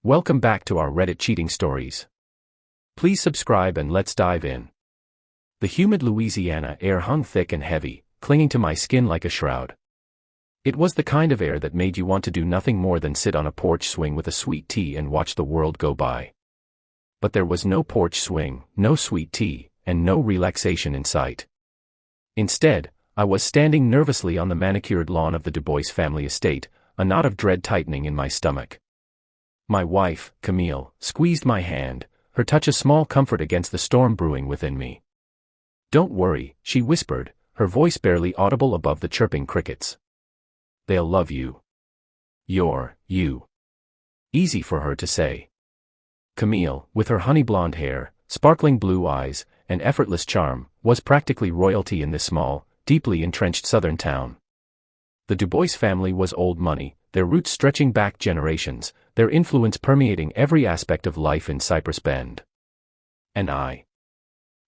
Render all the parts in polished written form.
Welcome back to our Reddit cheating stories. Please subscribe and let's dive in. The humid Louisiana air hung thick and heavy, clinging to my skin like a shroud. It was the kind of air that made you want to do nothing more than sit on a porch swing with a sweet tea and watch the world go by. But there was no porch swing, no sweet tea, and no relaxation in sight. Instead, I was standing nervously on the manicured lawn of the Dubois family estate, a knot of dread tightening in my stomach. My wife, Camille, squeezed my hand, her touch a small comfort against the storm brewing within me. "Don't worry," she whispered, her voice barely audible above the chirping crickets. "They'll love you. You're you." Easy for her to say. Camille, with her honey blonde hair, sparkling blue eyes, and effortless charm, was practically royalty in this small, deeply entrenched southern town. The Dubois family was old money, their roots stretching back generations, their influence permeating every aspect of life in Cypress Bend. And I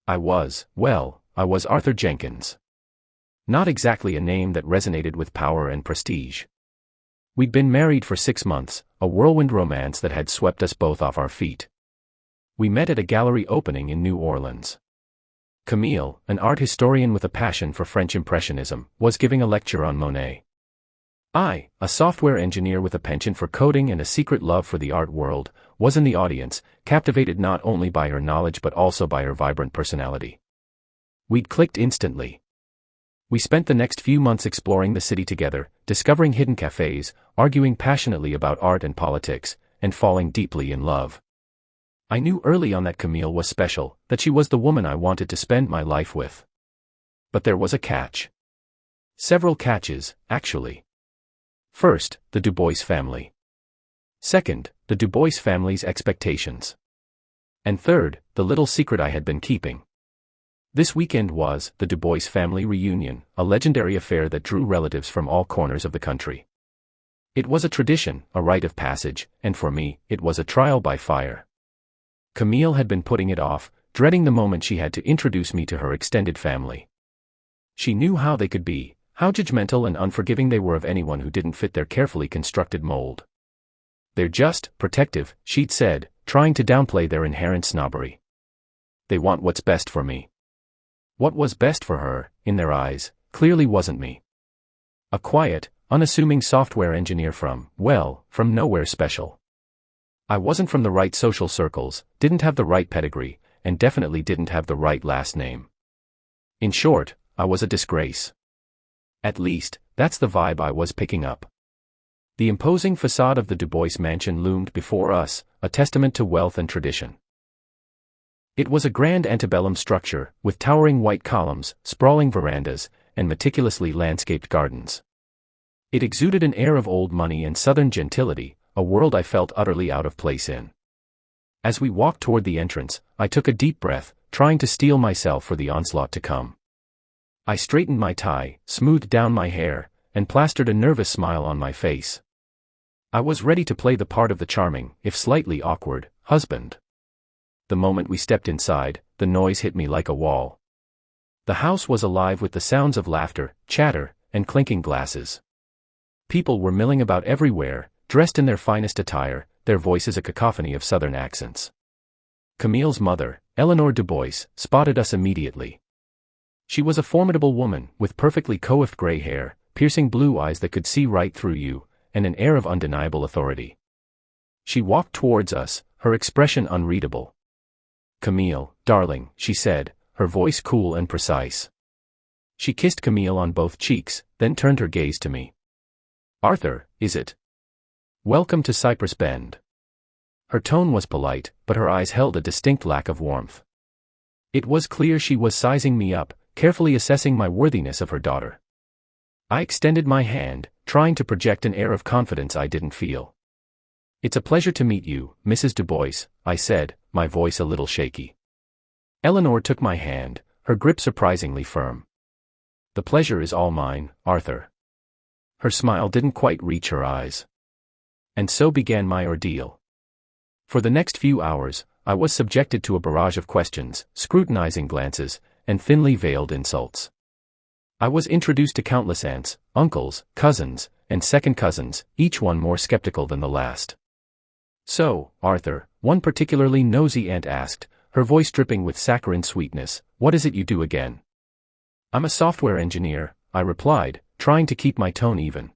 was Arthur Jenkins. Not exactly a name that resonated with power and prestige. We'd been married for 6 months, a whirlwind romance that had swept us both off our feet. We met at a gallery opening in New Orleans. Camille, an art historian with a passion for French Impressionism, was giving a lecture on Monet. I, a software engineer with a penchant for coding and a secret love for the art world, was in the audience, captivated not only by her knowledge but also by her vibrant personality. We'd clicked instantly. We spent the next few months exploring the city together, discovering hidden cafes, arguing passionately about art and politics, and falling deeply in love. I knew early on that Camille was special, that she was the woman I wanted to spend my life with. But there was a catch. Several catches, actually. First, the Dubois family. Second, the Dubois family's expectations. And third, the little secret I had been keeping. This weekend was the Dubois family reunion, a legendary affair that drew relatives from all corners of the country. It was a tradition, a rite of passage, and for me, it was a trial by fire. Camille had been putting it off, dreading the moment she had to introduce me to her extended family. She knew how they could be, how judgmental and unforgiving they were of anyone who didn't fit their carefully constructed mold. "They're just protective," she'd said, trying to downplay their inherent snobbery. "They want what's best for me." What was best for her, in their eyes, clearly wasn't me. A quiet, unassuming software engineer from nowhere special. I wasn't from the right social circles, didn't have the right pedigree, and definitely didn't have the right last name. In short, I was a disgrace. At least, that's the vibe I was picking up. The imposing facade of the Dubois mansion loomed before us, a testament to wealth and tradition. It was a grand antebellum structure, with towering white columns, sprawling verandas, and meticulously landscaped gardens. It exuded an air of old money and southern gentility, a world I felt utterly out of place in. As we walked toward the entrance, I took a deep breath, trying to steel myself for the onslaught to come. I straightened my tie, smoothed down my hair, and plastered a nervous smile on my face. I was ready to play the part of the charming, if slightly awkward, husband. The moment we stepped inside, the noise hit me like a wall. The house was alive with the sounds of laughter, chatter, and clinking glasses. People were milling about everywhere, dressed in their finest attire, their voices a cacophony of southern accents. Camille's mother, Eleanor Dubois, spotted us immediately. She was a formidable woman, with perfectly coiffed gray hair, piercing blue eyes that could see right through you, and an air of undeniable authority. She walked towards us, her expression unreadable. "Camille, darling," she said, her voice cool and precise. She kissed Camille on both cheeks, then turned her gaze to me. "Arthur, is it? Welcome to Cypress Bend." Her tone was polite, but her eyes held a distinct lack of warmth. It was clear she was sizing me up, carefully assessing my worthiness of her daughter. I extended my hand, trying to project an air of confidence I didn't feel. "It's a pleasure to meet you, Mrs. Dubois," I said, my voice a little shaky. Eleanor took my hand, her grip surprisingly firm. "The pleasure is all mine, Arthur." Her smile didn't quite reach her eyes. And so began my ordeal. For the next few hours, I was subjected to a barrage of questions, scrutinizing glances, and thinly veiled insults. I was introduced to countless aunts, uncles, cousins, and second cousins, each one more skeptical than the last. So, Arthur, one particularly nosy aunt asked, her voice dripping with saccharine sweetness, what is it you do again? I'm a software engineer, I replied, trying to keep my tone even.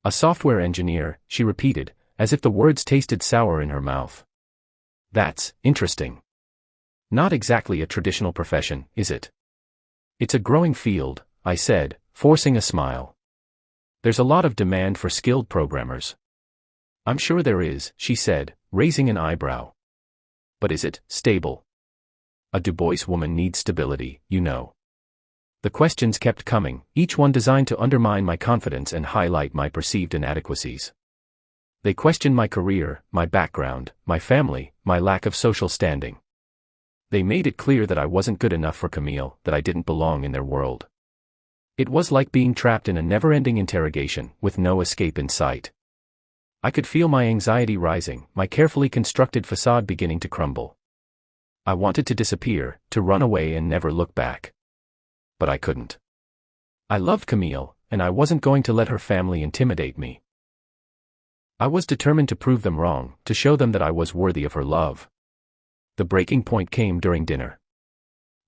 A software engineer, she repeated, as if the words tasted sour in her mouth. That's interesting. Not exactly a traditional profession, is it? It's a growing field, I said, forcing a smile. There's a lot of demand for skilled programmers. I'm sure there is, she said, raising an eyebrow. But is it stable? A Du Bois woman needs stability, you know. The questions kept coming, each one designed to undermine my confidence and highlight my perceived inadequacies. They questioned my career, my background, my family, my lack of social standing. They made it clear that I wasn't good enough for Camille, that I didn't belong in their world. It was like being trapped in a never-ending interrogation, with no escape in sight. I could feel my anxiety rising, my carefully constructed facade beginning to crumble. I wanted to disappear, to run away and never look back. But I couldn't. I loved Camille, and I wasn't going to let her family intimidate me. I was determined to prove them wrong, to show them that I was worthy of her love. The breaking point came during dinner.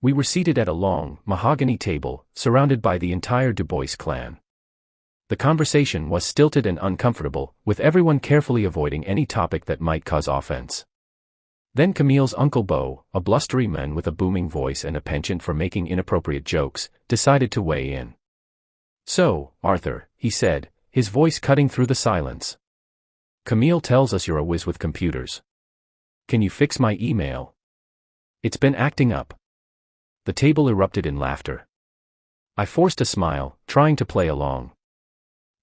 We were seated at a long, mahogany table, surrounded by the entire Du Bois clan. The conversation was stilted and uncomfortable, with everyone carefully avoiding any topic that might cause offense. Then Camille's Uncle Beau, a blustery man with a booming voice and a penchant for making inappropriate jokes, decided to weigh in. So, Arthur, he said, his voice cutting through the silence. Camille tells us you're a whiz with computers. Can you fix my email? It's been acting up. The table erupted in laughter. I forced a smile, trying to play along.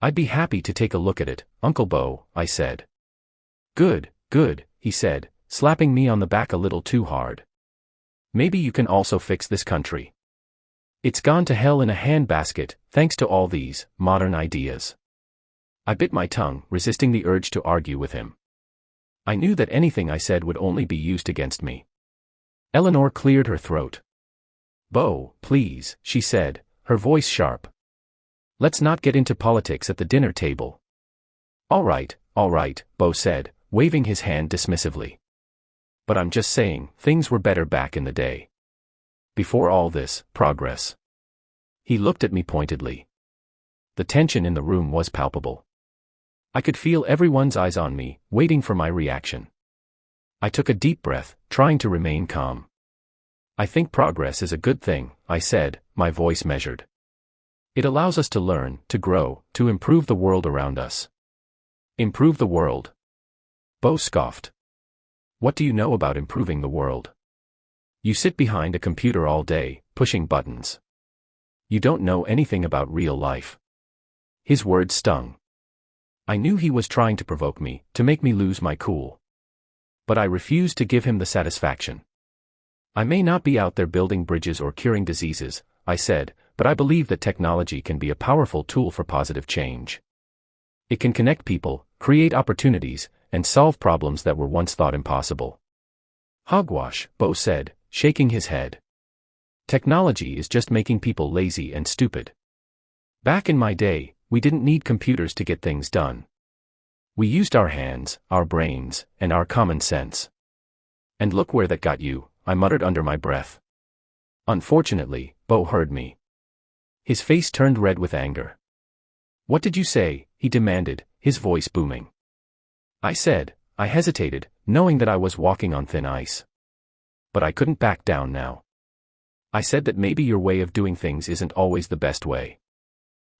I'd be happy to take a look at it, Uncle Beau, I said. Good, he said, slapping me on the back a little too hard. Maybe you can also fix this country. It's gone to hell in a handbasket, thanks to all these modern ideas. I bit my tongue, resisting the urge to argue with him. I knew that anything I said would only be used against me. Eleanor cleared her throat. Beau, please, she said, her voice sharp. Let's not get into politics at the dinner table. All right, Beau said, waving his hand dismissively. But I'm just saying, things were better back in the day. Before all this progress. He looked at me pointedly. The tension in the room was palpable. I could feel everyone's eyes on me, waiting for my reaction. I took a deep breath, trying to remain calm. I think progress is a good thing, I said, my voice measured. It allows us to learn, to grow, to improve the world around us. Improve the world? Beau scoffed. What do you know about improving the world? You sit behind a computer all day, pushing buttons. You don't know anything about real life. His words stung. I knew he was trying to provoke me, to make me lose my cool. But I refused to give him the satisfaction. I may not be out there building bridges or curing diseases, I said, but I believe that technology can be a powerful tool for positive change. It can connect people, create opportunities, and solve problems that were once thought impossible. Hogwash, Beau said, shaking his head. Technology is just making people lazy and stupid. Back in my day, we didn't need computers to get things done. We used our hands, our brains, and our common sense. And look where that got you, I muttered under my breath. Unfortunately, Beau heard me. His face turned red with anger. What did you say? He demanded, his voice booming. I said, I hesitated, knowing that I was walking on thin ice. But I couldn't back down now. I said that maybe your way of doing things isn't always the best way.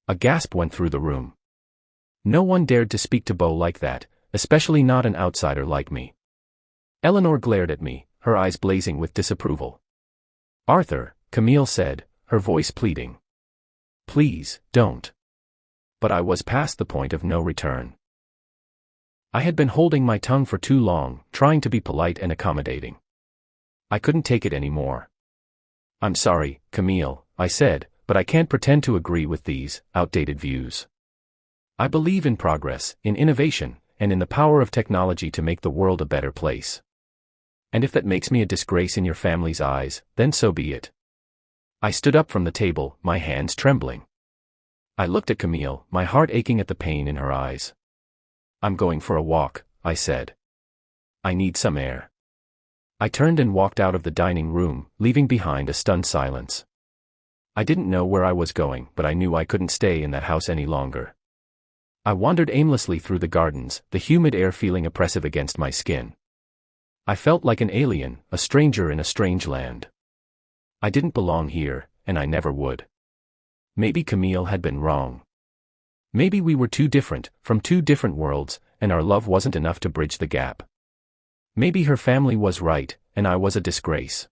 A gasp went through the room. No one dared to speak to Beau like that, especially not an outsider like me. Eleanor glared at me, her eyes blazing with disapproval. Arthur, Camille said, her voice pleading. Please, don't. But I was past the point of no return. I had been holding my tongue for too long, trying to be polite and accommodating. I couldn't take it anymore. I'm sorry, Camille, I said, but I can't pretend to agree with these outdated views. I believe in progress, in innovation, and in the power of technology to make the world a better place. And if that makes me a disgrace in your family's eyes, then so be it. I stood up from the table, my hands trembling. I looked at Camille, my heart aching at the pain in her eyes. I'm going for a walk, I said. I need some air. I turned and walked out of the dining room, leaving behind a stunned silence. I didn't know where I was going, but I knew I couldn't stay in that house any longer. I wandered aimlessly through the gardens, the humid air feeling oppressive against my skin. I felt like an alien, a stranger in a strange land. I didn't belong here, and I never would. Maybe Camille had been wrong. Maybe we were too different, from two different worlds, and our love wasn't enough to bridge the gap. Maybe her family was right, and I was a disgrace.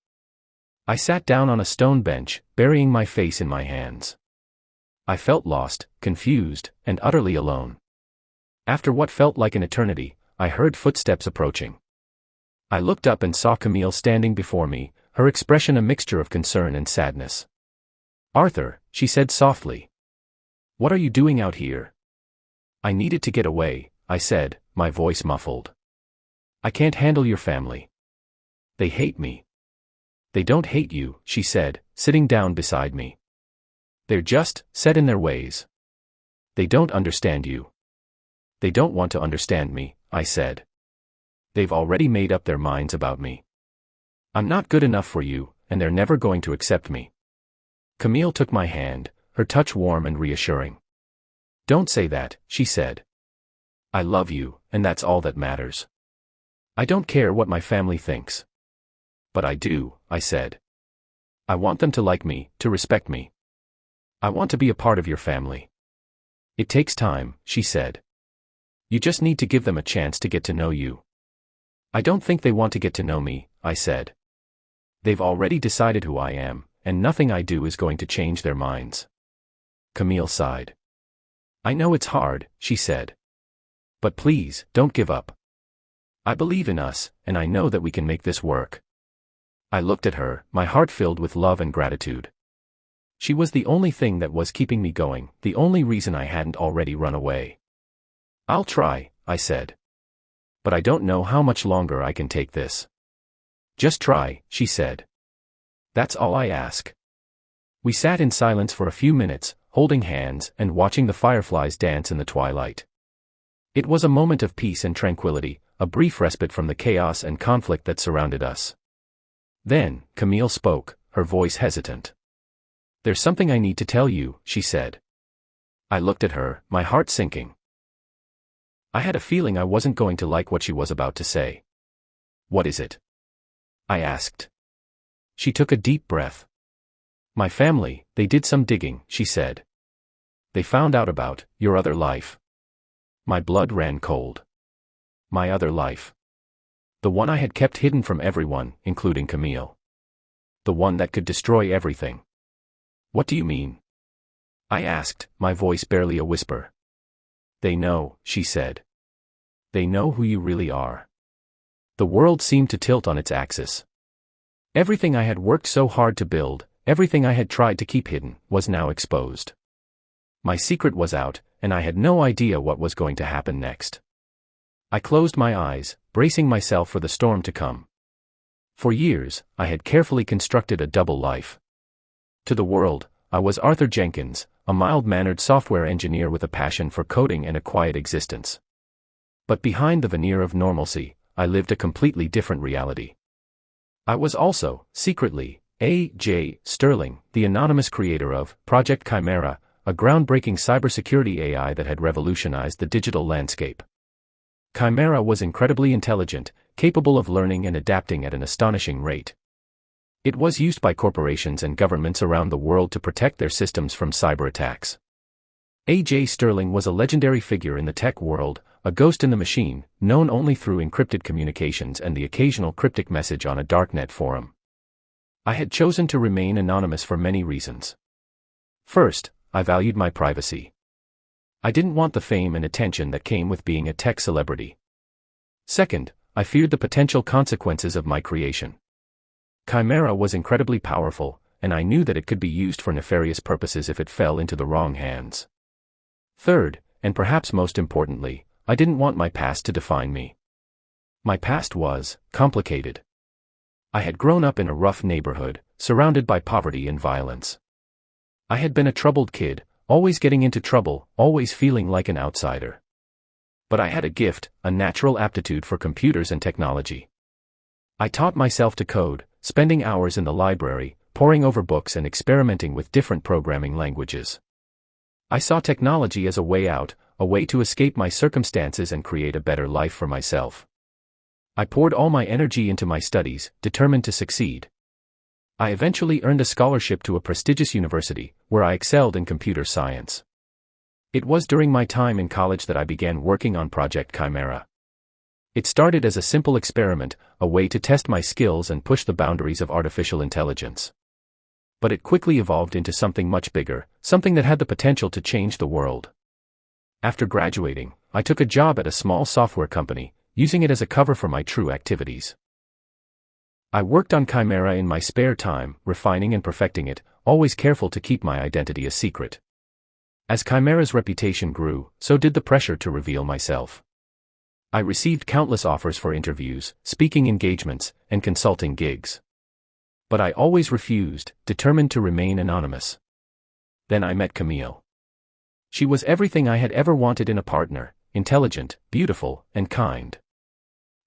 I sat down on a stone bench, burying my face in my hands. I felt lost, confused, and utterly alone. After what felt like an eternity, I heard footsteps approaching. I looked up and saw Camille standing before me, her expression a mixture of concern and sadness. "Arthur," she said softly. "What are you doing out here?" "I needed to get away," I said, my voice muffled. "I can't handle your family. They hate me." "They don't hate you," she said, sitting down beside me. "They're just set in their ways. They don't understand you." "They don't want to understand me," I said. "They've already made up their minds about me. I'm not good enough for you, and they're never going to accept me." Camille took my hand, her touch warm and reassuring. "Don't say that," she said. "I love you, and that's all that matters. I don't care what my family thinks." "But I do," I said. "I want them to like me, to respect me. I want to be a part of your family." "It takes time," she said. "You just need to give them a chance to get to know you." "I don't think they want to get to know me," I said. "They've already decided who I am, and nothing I do is going to change their minds." Camille sighed. "I know it's hard," she said. "But please, don't give up. I believe in us, and I know that we can make this work." I looked at her, my heart filled with love and gratitude. She was the only thing that was keeping me going, the only reason I hadn't already run away. "I'll try," I said. "But I don't know how much longer I can take this." "Just try," she said. "That's all I ask." We sat in silence for a few minutes, holding hands and watching the fireflies dance in the twilight. It was a moment of peace and tranquility, a brief respite from the chaos and conflict that surrounded us. Then, Camille spoke, her voice hesitant. "There's something I need to tell you," she said. I looked at her, my heart sinking. I had a feeling I wasn't going to like what she was about to say. "What is it?" I asked. She took a deep breath. "My family, they did some digging," she said. "They found out about your other life." My blood ran cold. My other life. The one I had kept hidden from everyone, including Camille. The one that could destroy everything. "What do you mean?" I asked, my voice barely a whisper. "They know," she said. "They know who you really are." The world seemed to tilt on its axis. Everything I had worked so hard to build, everything I had tried to keep hidden, was now exposed. My secret was out, and I had no idea what was going to happen next. I closed my eyes, bracing myself for the storm to come. For years, I had carefully constructed a double life. To the world, I was Arthur Jenkins, a mild-mannered software engineer with a passion for coding and a quiet existence. But behind the veneer of normalcy, I lived a completely different reality. I was also, secretly, A.J. Sterling, the anonymous creator of Project Chimera, a groundbreaking cybersecurity AI that had revolutionized the digital landscape. Chimera was incredibly intelligent, capable of learning and adapting at an astonishing rate. It was used by corporations and governments around the world to protect their systems from cyber attacks. A.J. Sterling was a legendary figure in the tech world, a ghost in the machine, known only through encrypted communications and the occasional cryptic message on a darknet forum. I had chosen to remain anonymous for many reasons. First, I valued my privacy. I didn't want the fame and attention that came with being a tech celebrity. Second, I feared the potential consequences of my creation. Chimera was incredibly powerful, and I knew that it could be used for nefarious purposes if it fell into the wrong hands. Third, and perhaps most importantly, I didn't want my past to define me. My past was complicated. I had grown up in a rough neighborhood, surrounded by poverty and violence. I had been a troubled kid, always getting into trouble, always feeling like an outsider. But I had a gift, a natural aptitude for computers and technology. I taught myself to code, spending hours in the library, poring over books and experimenting with different programming languages. I saw technology as a way out, a way to escape my circumstances and create a better life for myself. I poured all my energy into my studies, determined to succeed. I eventually earned a scholarship to a prestigious university, where I excelled in computer science. It was during my time in college that I began working on Project Chimera. It started as a simple experiment, a way to test my skills and push the boundaries of artificial intelligence. But it quickly evolved into something much bigger, something that had the potential to change the world. After graduating, I took a job at a small software company, using it as a cover for my true activities. I worked on Chimera in my spare time, refining and perfecting it, always careful to keep my identity a secret. As Chimera's reputation grew, so did the pressure to reveal myself. I received countless offers for interviews, speaking engagements, and consulting gigs. But I always refused, determined to remain anonymous. Then I met Camille. She was everything I had ever wanted in a partner: intelligent, beautiful, and kind.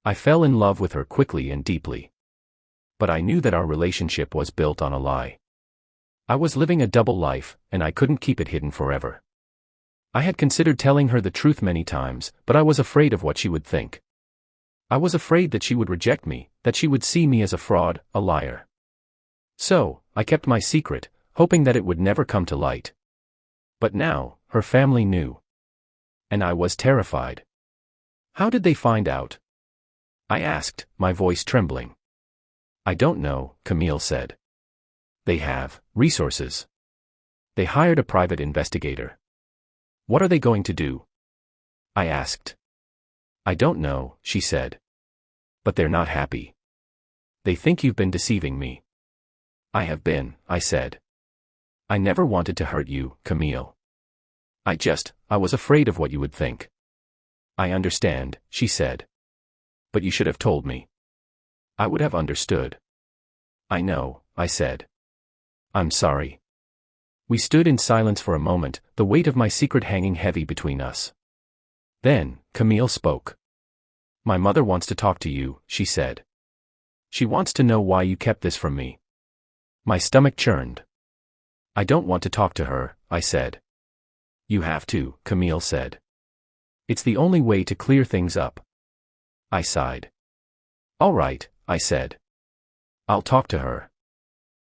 I fell in love with her quickly and deeply. But I knew that our relationship was built on a lie. I was living a double life, and I couldn't keep it hidden forever. I had considered telling her the truth many times, but I was afraid of what she would think. I was afraid that she would reject me, that she would see me as a fraud, a liar. So, I kept my secret, hoping that it would never come to light. But now, her family knew. And I was terrified. How did they find out? I asked, my voice trembling. I don't know, Camille said. They have resources. They hired a private investigator. What are they going to do? I asked. I don't know, she said. But they're not happy. They think you've been deceiving me. I have been, I said. I never wanted to hurt you, Camille. I was afraid of what you would think. I understand, she said. But you should have told me. I would have understood. I know, I said. I'm sorry. We stood in silence for a moment, the weight of my secret hanging heavy between us. Then, Camille spoke. My mother wants to talk to you, she said. She wants to know why you kept this from me. My stomach churned. I don't want to talk to her, I said. You have to, Camille said. It's the only way to clear things up. I sighed. All right, I said. I'll talk to her.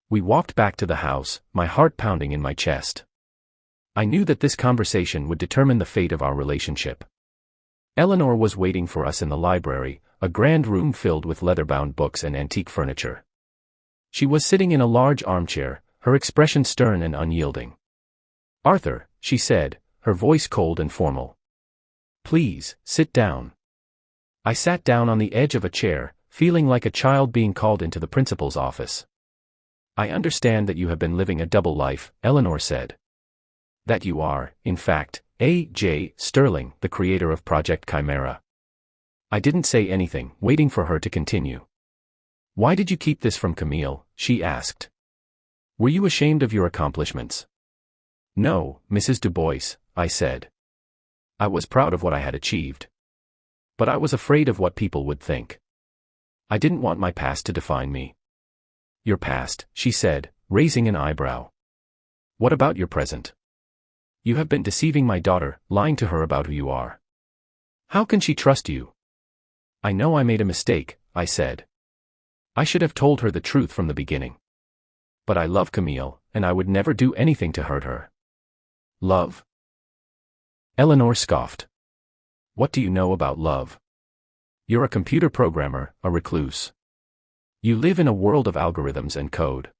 We walked back to the house, my heart pounding in my chest. I knew that this conversation would determine the fate of our relationship. Eleanor was waiting for us in the library, a grand room filled with leather-bound books and antique furniture. She was sitting in a large armchair, her expression stern and unyielding. Arthur, she said, her voice cold and formal. Please, sit down. I sat down on the edge of a chair, feeling like a child being called into the principal's office. I understand that you have been living a double life, Eleanor said. That you are, in fact, A.J. Sterling, the creator of Project Chimera. I didn't say anything, waiting for her to continue. Why did you keep this from Camille? She asked. Were you ashamed of your accomplishments? No, Mrs. Du Bois, I said. I was proud of what I had achieved. But I was afraid of what people would think. I didn't want my past to define me. Your past, she said, raising an eyebrow. What about your present? You have been deceiving my daughter, lying to her about who you are. How can she trust you? I know I made a mistake, I said. I should have told her the truth from the beginning. But I love Camille, and I would never do anything to hurt her. Love? Eleanor scoffed. What do you know about love? You're a computer programmer, a recluse. You live in a world of algorithms and code.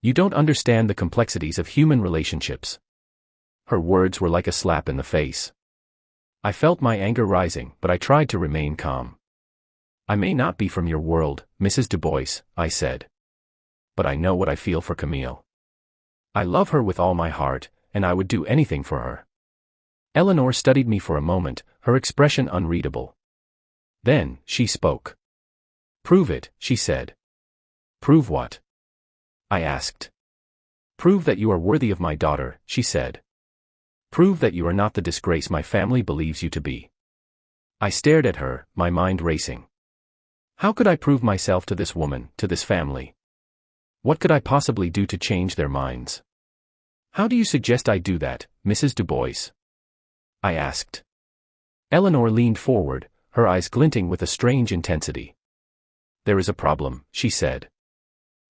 You don't understand the complexities of human relationships. Her words were like a slap in the face. I felt my anger rising, but I tried to remain calm. I may not be from your world, Mrs. Du Bois, I said. But I know what I feel for Camille. I love her with all my heart, and I would do anything for her. Eleanor studied me for a moment, her expression unreadable. Then, she spoke. Prove it, she said. Prove what? I asked. Prove that you are worthy of my daughter, she said. Prove that you are not the disgrace my family believes you to be. I stared at her, my mind racing. How could I prove myself to this woman, to this family? What could I possibly do to change their minds? How do you suggest I do that, Mrs. Du Bois? I asked. Eleanor leaned forward, her eyes glinting with a strange intensity. There is a problem, she said.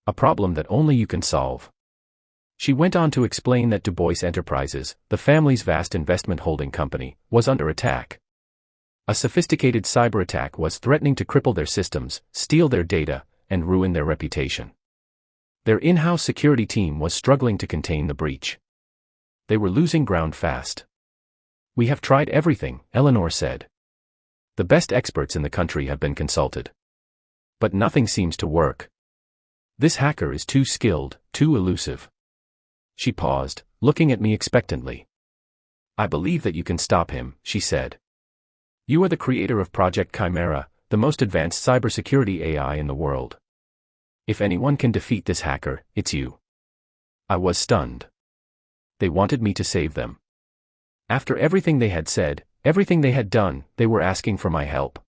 A problem that only you can solve. She went on to explain that Du Bois Enterprises, the family's vast investment holding company, was under attack. A sophisticated cyber attack was threatening to cripple their systems, steal their data, and ruin their reputation. Their in-house security team was struggling to contain the breach. They were losing ground fast. We have tried everything, Eleanor said. The best experts in the country have been consulted. But nothing seems to work. This hacker is too skilled, too elusive. She paused, looking at me expectantly. I believe that you can stop him, she said. You are the creator of Project Chimera, the most advanced cybersecurity AI in the world. If anyone can defeat this hacker, it's you. I was stunned. They wanted me to save them. After everything they had said, everything they had done, they were asking for my help.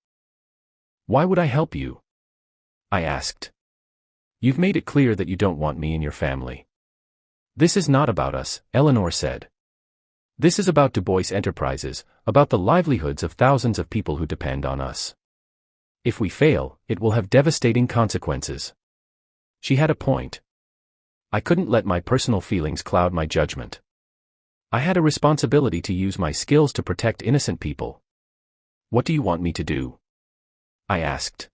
Why would I help you? I asked. You've made it clear that you don't want me and your family. This is not about us, Eleanor said. This is about Du Bois Enterprises, about the livelihoods of thousands of people who depend on us. If we fail, it will have devastating consequences. She had a point. I couldn't let my personal feelings cloud my judgment. I had a responsibility to use my skills to protect innocent people. What do you want me to do? I asked.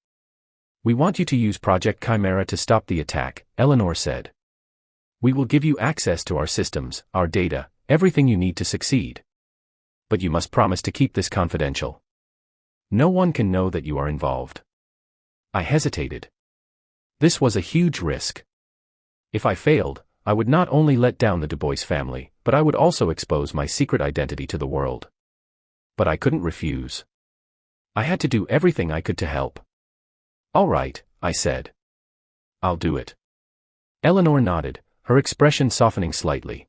We want you to use Project Chimera to stop the attack, Eleanor said. We will give you access to our systems, our data, everything you need to succeed. But you must promise to keep this confidential. No one can know that you are involved. I hesitated. This was a huge risk. If I failed, I would not only let down the Du Bois family, but I would also expose my secret identity to the world. But I couldn't refuse. I had to do everything I could to help. All right, I said. I'll do it. Eleanor nodded, her expression softening slightly.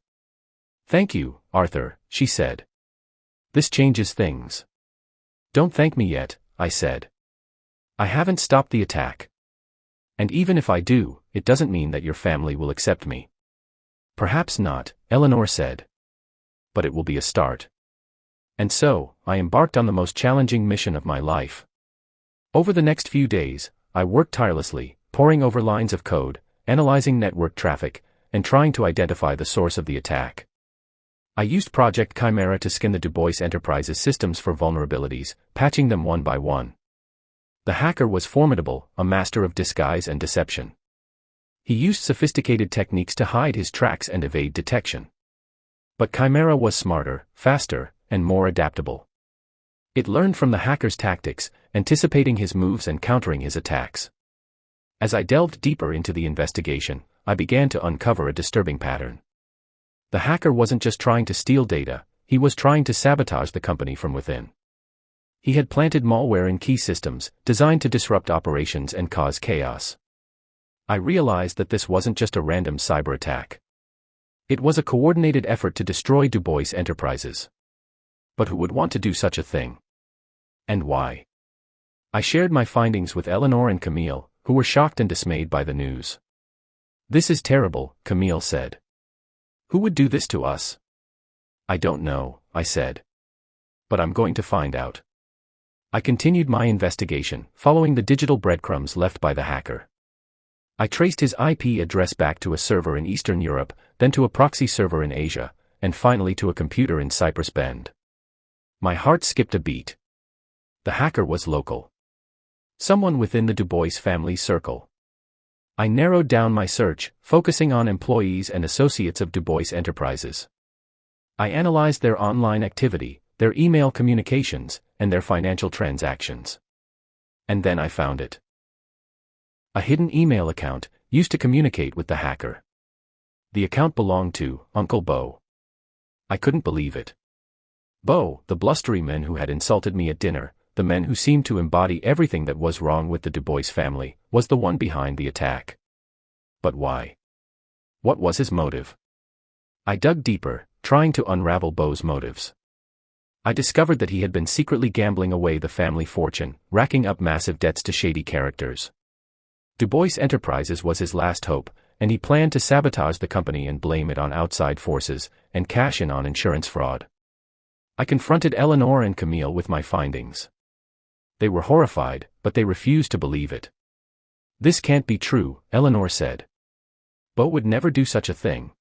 Thank you, Arthur, she said. This changes things. Don't thank me yet, I said. I haven't stopped the attack. And even if I do, it doesn't mean that your family will accept me. Perhaps not, Eleanor said. But it will be a start. And so, I embarked on the most challenging mission of my life. Over the next few days, I worked tirelessly, poring over lines of code, analyzing network traffic, and trying to identify the source of the attack. I used Project Chimera to scan the Du Bois Enterprises systems for vulnerabilities, patching them one by one. The hacker was formidable, a master of disguise and deception. He used sophisticated techniques to hide his tracks and evade detection. But Chimera was smarter, faster, and more adaptable. It learned from the hacker's tactics, anticipating his moves and countering his attacks. As I delved deeper into the investigation, I began to uncover a disturbing pattern. The hacker wasn't just trying to steal data, he was trying to sabotage the company from within. He had planted malware in key systems, designed to disrupt operations and cause chaos. I realized that this wasn't just a random cyber attack. It was a coordinated effort to destroy Du Bois Enterprises. But who would want to do such a thing? And why? I shared my findings with Eleanor and Camille, who were shocked and dismayed by the news. This is terrible, Camille said. Who would do this to us? I don't know, I said. But I'm going to find out. I continued my investigation, following the digital breadcrumbs left by the hacker. I traced his IP address back to a server in Eastern Europe, then to a proxy server in Asia, and finally to a computer in Cyprus Bend. My heart skipped a beat. The hacker was local. Someone within the Du Bois family circle. I narrowed down my search, focusing on employees and associates of Du Bois Enterprises. I analyzed their online activity, their email communications, and their financial transactions. And then I found it. A hidden email account, used to communicate with the hacker. The account belonged to Uncle Bo. I couldn't believe it. Bo, the blustery man who had insulted me at dinner, the man who seemed to embody everything that was wrong with the Du Bois family, was the one behind the attack. But why? What was his motive? I dug deeper, trying to unravel Bo's motives. I discovered that he had been secretly gambling away the family fortune, racking up massive debts to shady characters. Dubois Enterprises was his last hope, and he planned to sabotage the company and blame it on outside forces, and cash in on insurance fraud. I confronted Eleanor and Camille with my findings. They were horrified, but they refused to believe it. "This can't be true," Eleanor said. "Bo would never do such a thing."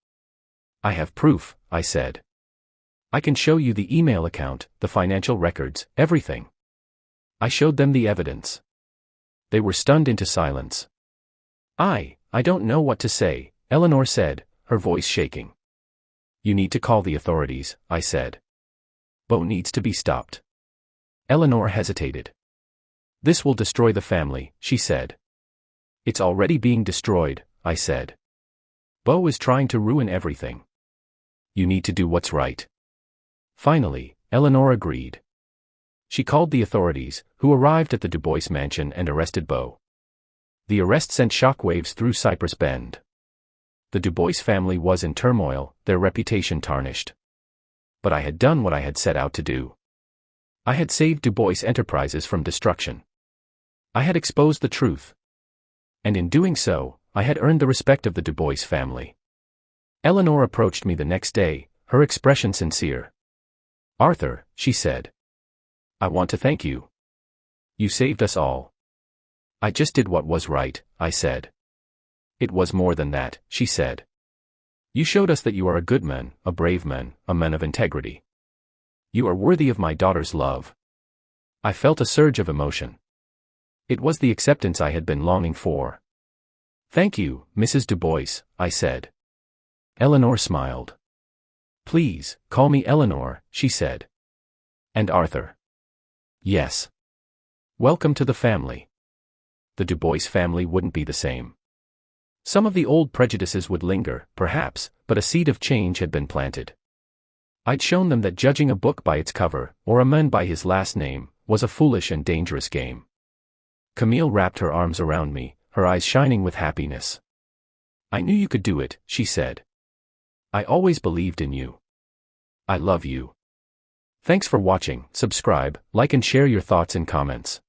"I have proof," I said. "I can show you the email account, the financial records, everything." I showed them the evidence. They were stunned into silence. I don't know what to say," Eleanor said, her voice shaking. "You need to call the authorities," I said. "Bo needs to be stopped." Eleanor hesitated. "This will destroy the family," she said. "It's already being destroyed," I said. "Bo is trying to ruin everything. You need to do what's right." Finally, Eleanor agreed. She called the authorities, who arrived at the Dubois mansion and arrested Bo. The arrest sent shockwaves through Cypress Bend. The Dubois family was in turmoil, their reputation tarnished. But I had done what I had set out to do. I had saved Dubois Enterprises from destruction. I had exposed the truth. And in doing so, I had earned the respect of the Dubois family. Eleanor approached me the next day, her expression sincere. "Arthur," she said, "I want to thank you. You saved us all." "I just did what was right," I said. "It was more than that," she said. "You showed us that you are a good man, a brave man, a man of integrity. You are worthy of my daughter's love." I felt a surge of emotion. It was the acceptance I had been longing for. "Thank you, Mrs. Dubois," I said. Eleanor smiled. "Please, call me Eleanor," she said. "And Arthur." "Yes. Welcome to the family." The Dubois family wouldn't be the same. Some of the old prejudices would linger, perhaps, but a seed of change had been planted. I'd shown them that judging a book by its cover, or a man by his last name, was a foolish and dangerous game. Camille wrapped her arms around me, her eyes shining with happiness. "I knew you could do it," she said. "I always believed in you. I love you." Thanks for watching. Subscribe, like and share your thoughts in comments.